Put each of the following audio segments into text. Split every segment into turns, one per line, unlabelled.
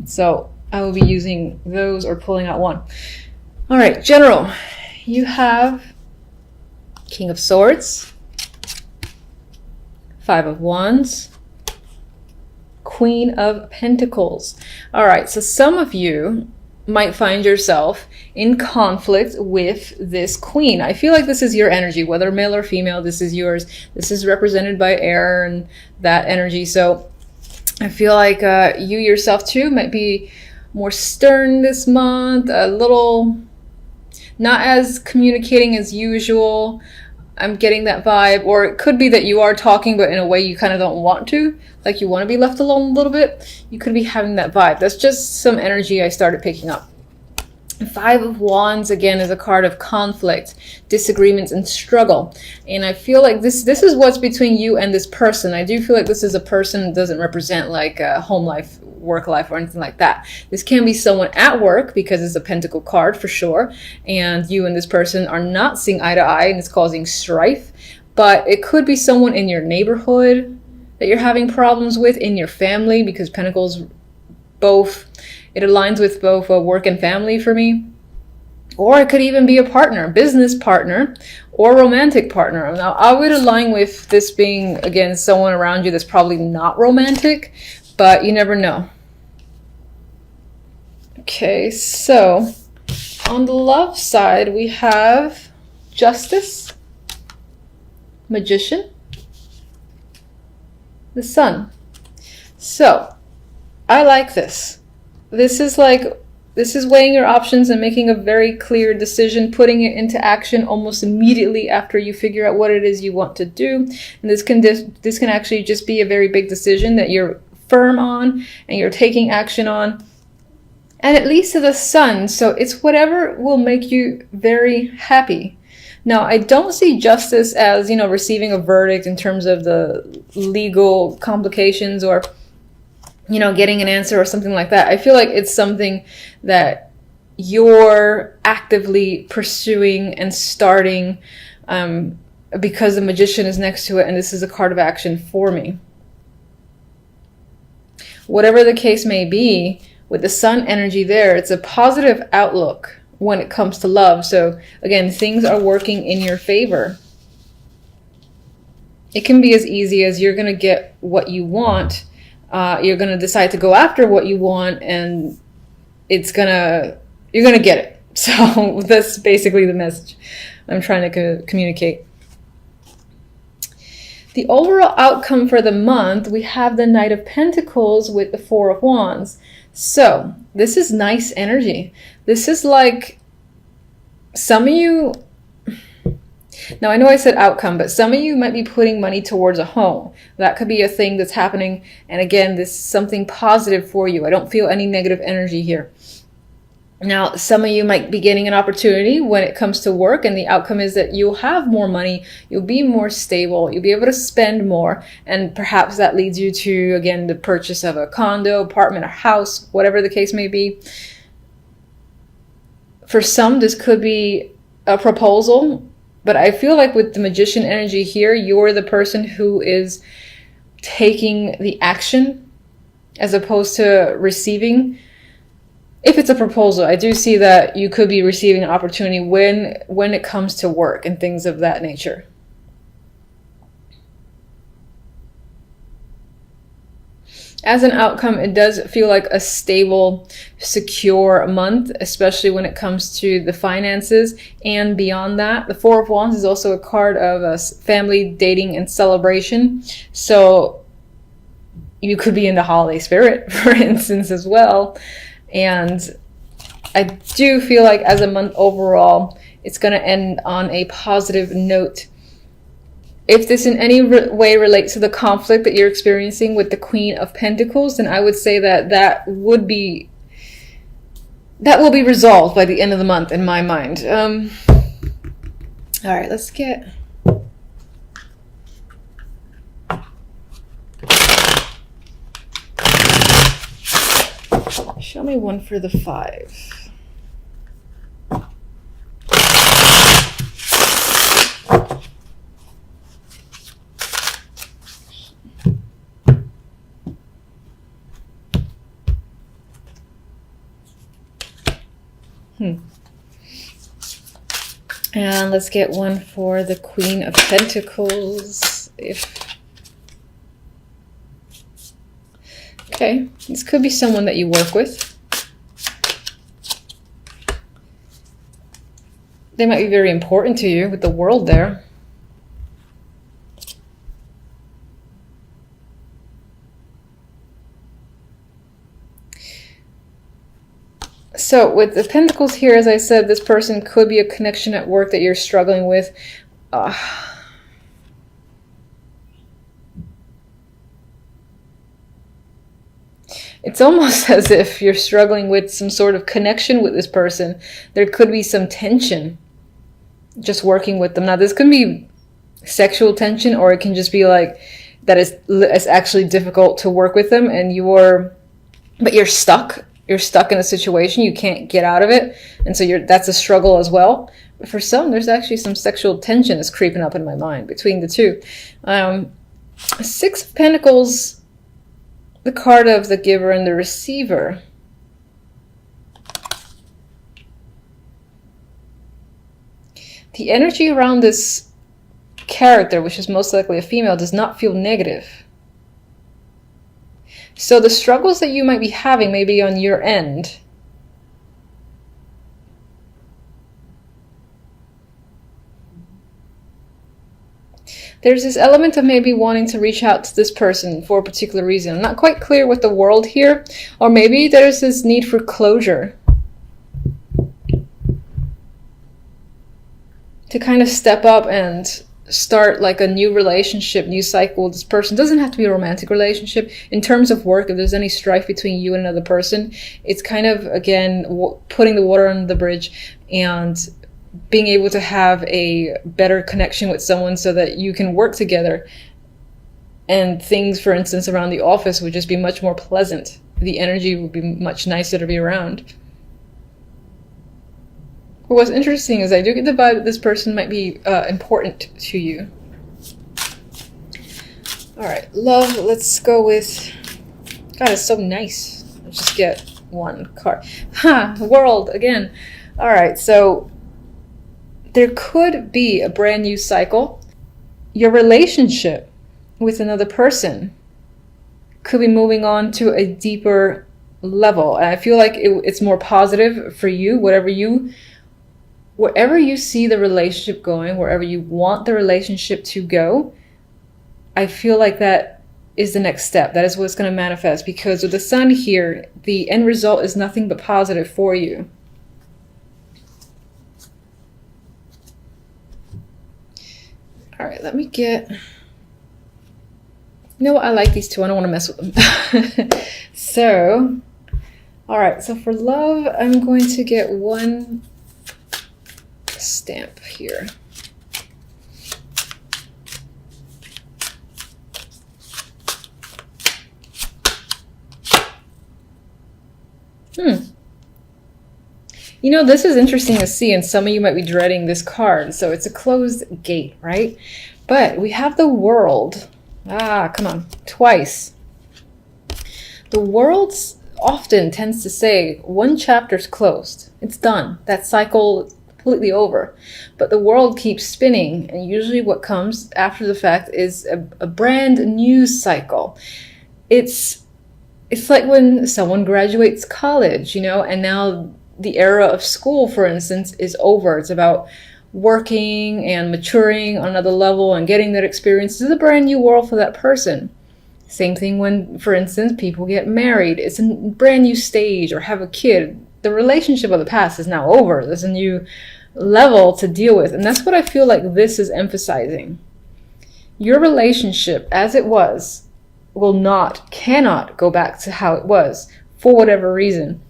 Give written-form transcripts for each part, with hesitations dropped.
So I will be using those or pulling out one. All right, general, you have King of Swords, Five of Wands, Queen of Pentacles. All right, so some of you might find yourself in conflict with this queen. I feel like this is your energy, whether male or female, this is yours. This is represented by air and that energy. So I feel like you yourself too might be more stern this month, a little not as communicating as usual. I'm getting that vibe. Or it could be that you are talking, but in a way you kind of don't want to. Like you want to be left alone a little bit. You could be having that vibe. That's just some energy I started picking up. Five of Wands, again, is a card of conflict, disagreements, and struggle. And I feel like this is what's between you and this person. I do feel like this is a person that doesn't represent like a home life, work life, or anything like that. This can be someone at work because it's a pentacle card for sure. And you and this person are not seeing eye to eye and it's causing strife. But it could be someone in your neighborhood that you're having problems with, in your family, because pentacles both... It aligns with both work and family for me. Or it could even be a partner, business partner, or romantic partner. Now, I would align with this being, again, someone around you that's probably not romantic, but you never know. Okay, so on the love side, we have Justice, Magician, the Sun. So, I like this. This is weighing your options and making a very clear decision, putting it into action almost immediately after you figure out what it is you want to do. And this can actually just be a very big decision that you're firm on and you're taking action on. And it leads to the Sun, so it's whatever will make you very happy. Now, I don't see justice as, receiving a verdict in terms of the legal complications or getting an answer or something like that. I feel like it's something that you're actively pursuing and starting because the Magician is next to it, and this is a card of action for me. Whatever the case may be, with the Sun energy there, it's a positive outlook when it comes to love. So again, things are working in your favor. It can be as easy as you're going to get what you want. You're going to decide to go after what you want, and you're going to get it. So that's basically the message I'm trying to communicate. The overall outcome for the month, we have the Knight of Pentacles with the Four of Wands. So this is nice energy. This is like some of you... Now, I know I said outcome, but some of you might be putting money towards a home. That could be a thing that's happening. And again, this is something positive for you. I don't feel any negative energy here. Now, some of you might be getting an opportunity when it comes to work, and the outcome is that you'll have more money, you'll be more stable, you'll be able to spend more, and perhaps that leads you to, again, the purchase of a condo, apartment, or house, whatever the case may be. For some, this could be a proposal. But I feel like with the Magician energy here, you're the person who is taking the action as opposed to receiving. If it's a proposal, I do see that you could be receiving an opportunity when it comes to work and things of that nature. As an outcome, it does feel like a stable, secure month, especially when it comes to the finances and beyond that. The Four of Wands is also a card of family, dating, and celebration. So you could be in the holiday spirit, for instance, as well. And I do feel like as a month overall, it's going to end on a positive note. If this in any way relates to the conflict that you're experiencing with the Queen of Pentacles, then I would say that will be resolved by the end of the month in my mind. All right, let's get... Show me one for the 5. And let's get one for the Queen of Pentacles. Okay, this could be someone that you work with. They might be very important to you with the World there. So with the Pentacles here, as I said, this person could be a connection at work that you're struggling with. It's almost as if you're struggling with some sort of connection with this person. There could be some tension just working with them. Now, this could be sexual tension, or it can just be like that it's actually difficult to work with them, and you're stuck. You're stuck in a situation, you can't get out of it, and so that's a struggle as well. But for some, there's actually some sexual tension that's creeping up in my mind between the two. Six of Pentacles, the card of the giver and the receiver. The energy around this character, which is most likely a female, does not feel negative. So the struggles that you might be having may be on your end. There's this element of maybe wanting to reach out to this person for a particular reason. I'm not quite clear with the World here. Or maybe there's this need for closure. To kind of step up and start like a new relationship, new cycle with this person. It doesn't have to be a romantic relationship. In terms of work, if there's any strife between you and another person, it's kind of, again, putting the water under the bridge and being able to have a better connection with someone so that you can work together. And things, for instance, around the office would just be much more pleasant. The energy would be much nicer to be around. But what's interesting is I do get the vibe that this person might be important to you. All right, love, let's go with... God, it's so nice. Let's just get one card. World, again. All right, so there could be a brand new cycle. Your relationship with another person could be moving on to a deeper level. And I feel like it's more positive for you, wherever you see the relationship going, wherever you want the relationship to go, I feel like that is the next step. That is what's going to manifest, because with the Sun here, the end result is nothing but positive for you. All right, let me get... You know what? I like these two. I don't want to mess with them. So, all right. So for love, I'm going to get one stamp here. You know, this is interesting to see, and some of you might be dreading this card. So it's a closed gate, right? But we have the World. Come on, twice. The World often tends to say one chapter's closed. It's done. That cycle completely over. But the World keeps spinning, and usually what comes after the fact is a brand new cycle. It's like when someone graduates college, you know, and now the era of school, for instance, is over. It's about working and maturing on another level and getting that experience. This is a brand new world for that person. Same thing when, for instance, people get married. It's a brand new stage, or have a kid. The relationship of the past is now over. There's a new level to deal with. And that's what I feel like this is emphasizing. Your relationship as it was cannot go back to how it was for whatever reason.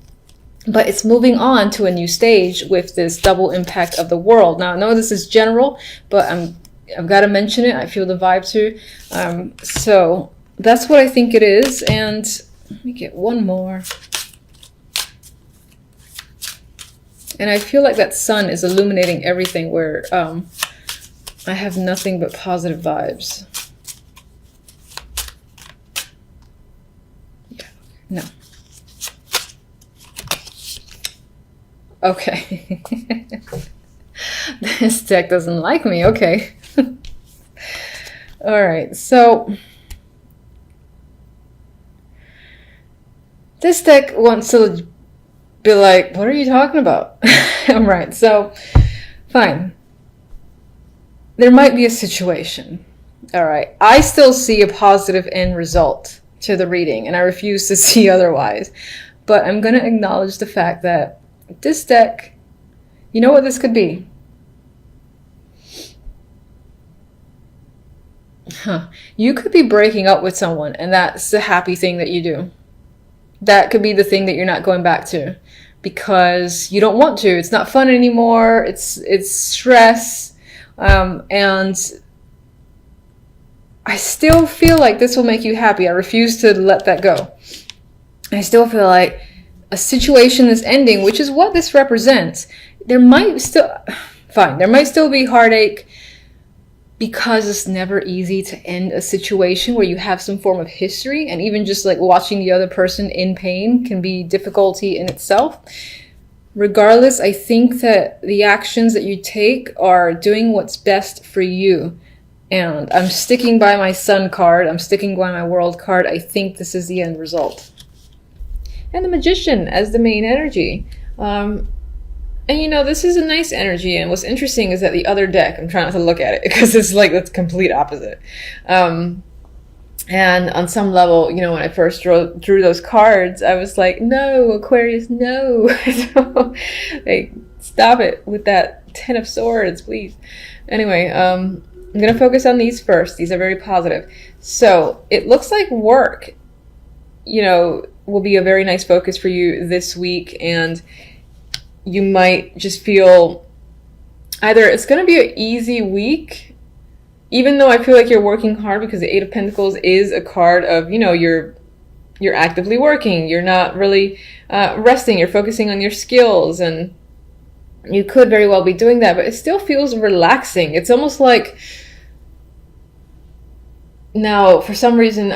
But it's moving on to a new stage with this double impact of the World. Now, I know this is general, but I've got to mention it. I feel the vibe too. So that's what I think it is. And let me get one more. And I feel like that Sun is illuminating everything, where I have nothing but positive vibes. Yeah, no. Okay. This deck doesn't like me. Okay. All right. So this deck wants to be like, what are you talking about? All right. So fine. There might be a situation. All right. I still see a positive end result to the reading, and I refuse to see otherwise. But I'm going to acknowledge the fact that this deck, you know what this could be? You could be breaking up with someone, and that's the happy thing that you do. That could be the thing that you're not going back to because you don't want to. It's not fun anymore. It's stress. And I still feel like this will make you happy. I refuse to let that go. I still feel like a situation is ending, which is what this represents. There might still be heartache because it's never easy to end a situation where you have some form of history, and even just like watching the other person in pain can be difficulty in itself. Regardless, I think that the actions that you take are doing what's best for you. And I'm sticking by my Sun card. I'm sticking by my World card. I think this is the end result. And the Magician as the main energy. And you know, this is a nice energy, and what's interesting is that the other deck, I'm trying not to look at it because it's like the complete opposite. And on some level, you know, when I first drew those cards, I was like, no, Aquarius, no. Like, stop it with that 10 of Swords, please. Anyway, I'm going to focus on these first. These are very positive. So it looks like work, you know, will be a very nice focus for you this week, and you might just feel either it's going to be an easy week, even though I feel like you're working hard, because the Eight of Pentacles is a card of, you know, you're actively working. You're not really resting. You're focusing on your skills, and you could very well be doing that, but it still feels relaxing. It's almost like, now, for some reason,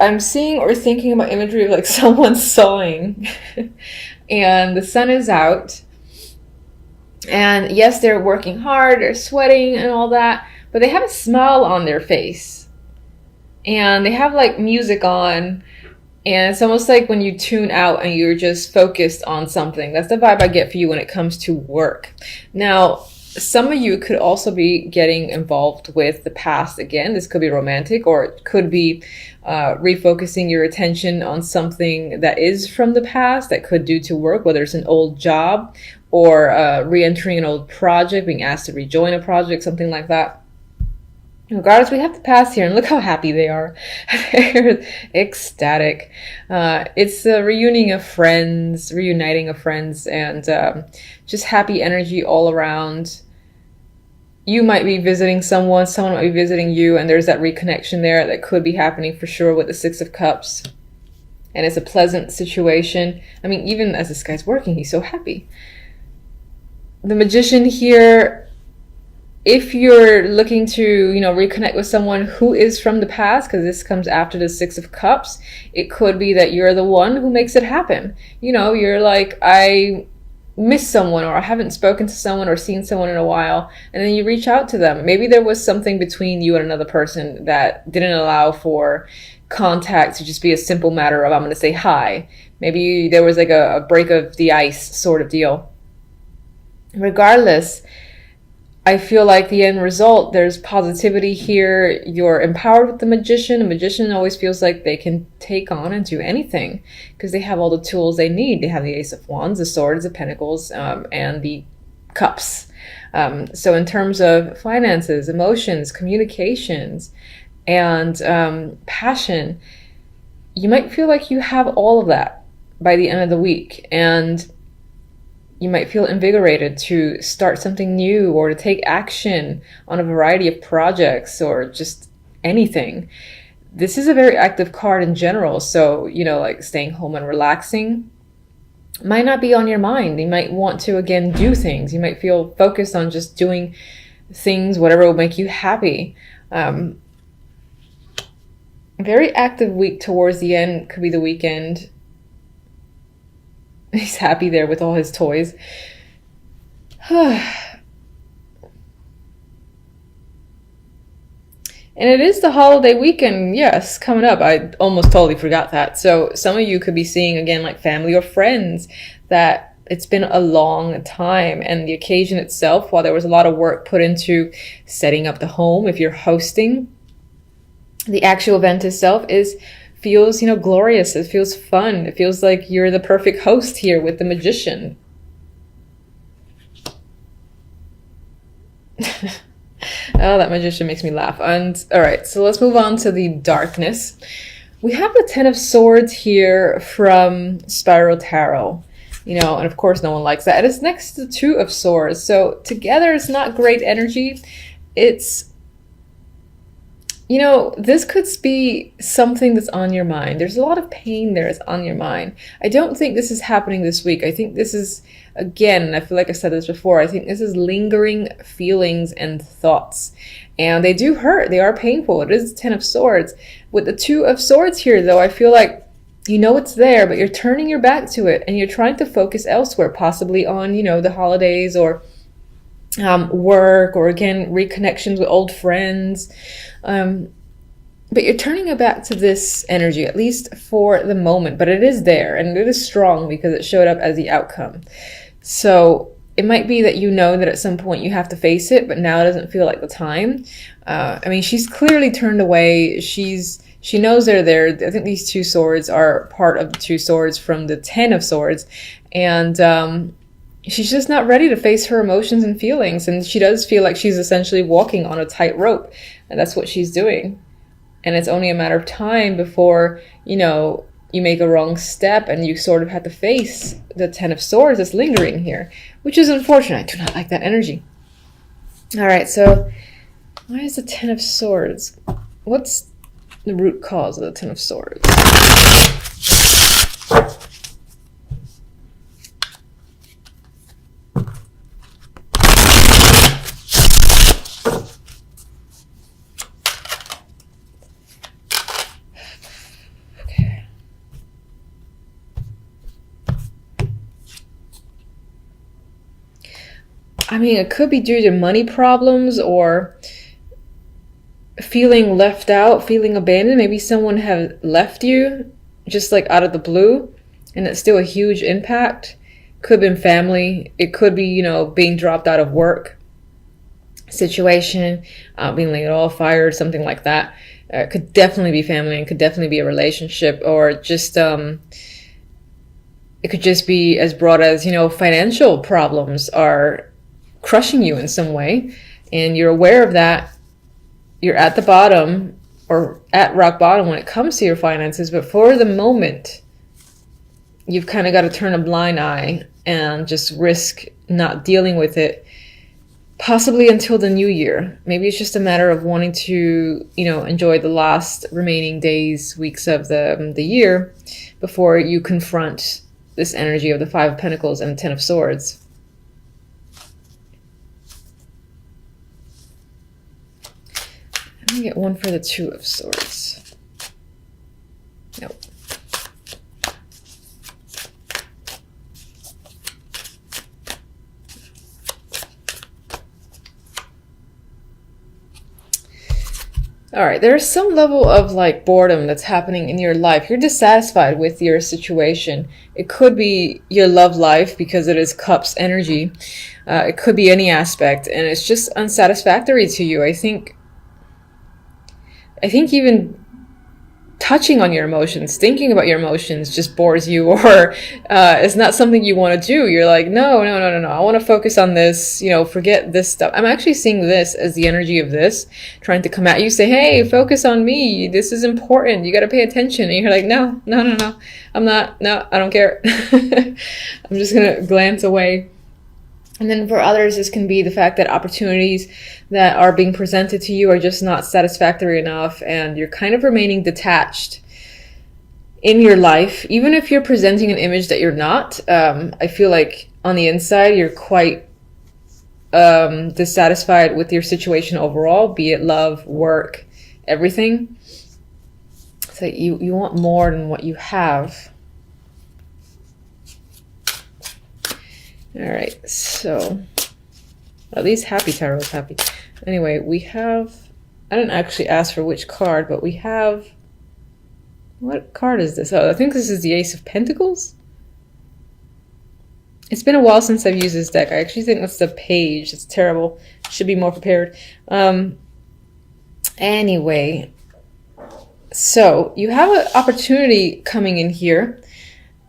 I'm seeing or thinking about imagery of like someone sewing and the sun is out, and yes, they're working hard, they're sweating and all that, but they have a smile on their face, and they have like music on, and it's almost like when you tune out and you're just focused on something. That's the vibe I get for you when it comes to work. Now, some of you could also be getting involved with the past again. This could be romantic, or it could be refocusing your attention on something that is from the past that could do to work, whether it's an old job or re-entering an old project, being asked to rejoin a project, something like that. Regardless, we have the past here, and look how happy they are. They're ecstatic. It's a reuniting of friends, and just happy energy all around. You might be visiting someone might be visiting you, and there's that reconnection there that could be happening for sure with the Six of Cups. And it's a pleasant situation. I mean, even as this guy's working, he's so happy. The Magician here, if you're looking to, you know, reconnect with someone who is from the past, because this comes after the Six of Cups, it could be that you're the one who makes it happen. You know, you're like, I miss someone, or I haven't spoken to someone or seen someone in a while, and then you reach out to them. Maybe there was something between you and another person that didn't allow for contact to just be a simple matter of, I'm going to say hi. Maybe there was like a break of the ice sort of deal. Regardless, I feel like the end result, there's positivity here. You're empowered with the Magician. A magician always feels like they can take on and do anything because they have all the tools they need. They have the Ace of Wands, the Swords, the Pentacles, and the Cups. So in terms of finances, emotions, communications, and passion, you might feel like you have all of that by the end of the week. And you might feel invigorated to start something new or to take action on a variety of projects or just anything. This is a very active card in general. So, you know, like staying home and relaxing might not be on your mind. You might want to, again, do things. You might feel focused on just doing things, whatever will make you happy. Very active week towards the end. Could be the weekend. He's happy there with all his toys. And it is the holiday weekend, yes, coming up. I almost totally forgot that. So some of you could be seeing, again, like family or friends, that it's been a long time. And the occasion itself, while there was a lot of work put into setting up the home, if you're hosting, the actual event itself feels, glorious. It feels fun. It feels like you're the perfect host here with the magician. Oh, that magician makes me laugh. And all right, so let's move on to the darkness. We have the Ten of Swords here from Spiral Tarot, and of course no one likes that. And it's next to the Two of Swords. So together it's not great energy. It's, this could be something that's on your mind. There's a lot of pain there that's on your mind. I don't think this is happening this week. I think this is, again, I feel like I said this before, I think this is lingering feelings and thoughts. And they do hurt. They are painful. It is the Ten of Swords. With the Two of Swords here, though, I feel like it's there, but you're turning your back to it and you're trying to focus elsewhere, possibly on, the holidays or work, or again, reconnections with old friends. But you're turning it back to this energy, at least for the moment. But it is there, and it is strong because it showed up as the outcome. So it might be that that at some point you have to face it, but now it doesn't feel like the time. She's clearly turned away. She knows they're there. I think these two swords are part of the two swords from the Ten of Swords. And she's just not ready to face her emotions and feelings. And she does feel like she's essentially walking on a tightrope. And that's what she's doing. And it's only a matter of time before, you make a wrong step and you sort of have to face the Ten of Swords that's lingering here, which is unfortunate. I do not like that energy. All right, so why is the Ten of Swords? What's the root cause of the Ten of Swords? It could be due to money problems or feeling left out, feeling abandoned. Maybe someone have left you just like out of the blue, and it's still a huge impact. Could have been family. It could be, being dropped out of work situation, being laid off, fired, something like that. It could definitely be family, and could definitely be a relationship, or just it could just be as broad as, financial problems are crushing you in some way, and you're aware of that. You're at the bottom, or at rock bottom when it comes to your finances, but for the moment you've kind of got to turn a blind eye and just risk not dealing with it, possibly until the new year. Maybe it's just a matter of wanting to enjoy the last remaining days, weeks of the year before you confront this energy of the Five of Pentacles and the Ten of Swords. Let me get one for the Two of Swords. Nope. All right, there's some level of like boredom that's happening in your life. You're dissatisfied with your situation. It could be your love life because it is Cups energy. It could be any aspect, and it's just unsatisfactory to you. I think even touching on your emotions, thinking about your emotions just bores you, or it's not something you want to do. You're like, no. I want to focus on this, forget this stuff. I'm actually seeing this as the energy of this trying to come at you, say, hey, focus on me. This is important. You got to pay attention. And you're like, no. I'm not. No, I don't care. I'm just going to glance away. And then for others, this can be the fact that opportunities that are being presented to you are just not satisfactory enough, and you're kind of remaining detached in your life. Even if you're presenting an image that you're not, I feel like on the inside, you're quite dissatisfied with your situation overall, be it love, work, everything. So you want more than what you have. All right, so at least Happy Tarot is happy. Anyway, we have, I didn't actually ask for which card, but we have, what card is this? Oh, I think this is the Ace of Pentacles. It's been a while since I've used this deck. I actually think that's the Page. It's terrible. Should be more prepared. Anyway, so you have an opportunity coming in here.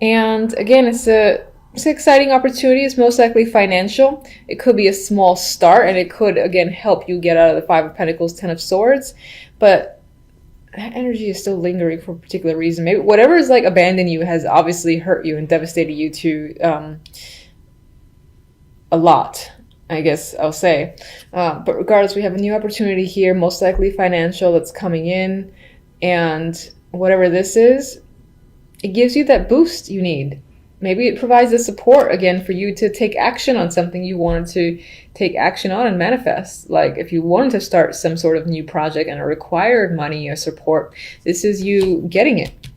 And again, it's an exciting opportunity. It's most likely financial. It could be a small start, and it could, again, help you get out of the Five of Pentacles, Ten of Swords. But that energy is still lingering for a particular reason. Maybe whatever is like abandoned you has obviously hurt you and devastated you to a lot, I guess I'll say. But regardless, we have a new opportunity here, most likely financial, that's coming in. And whatever this is, it gives you that boost you need. Maybe it provides the support, again, for you to take action on something you wanted to take action on and manifest. Like if you wanted to start some sort of new project and it required money or support, this is you getting it.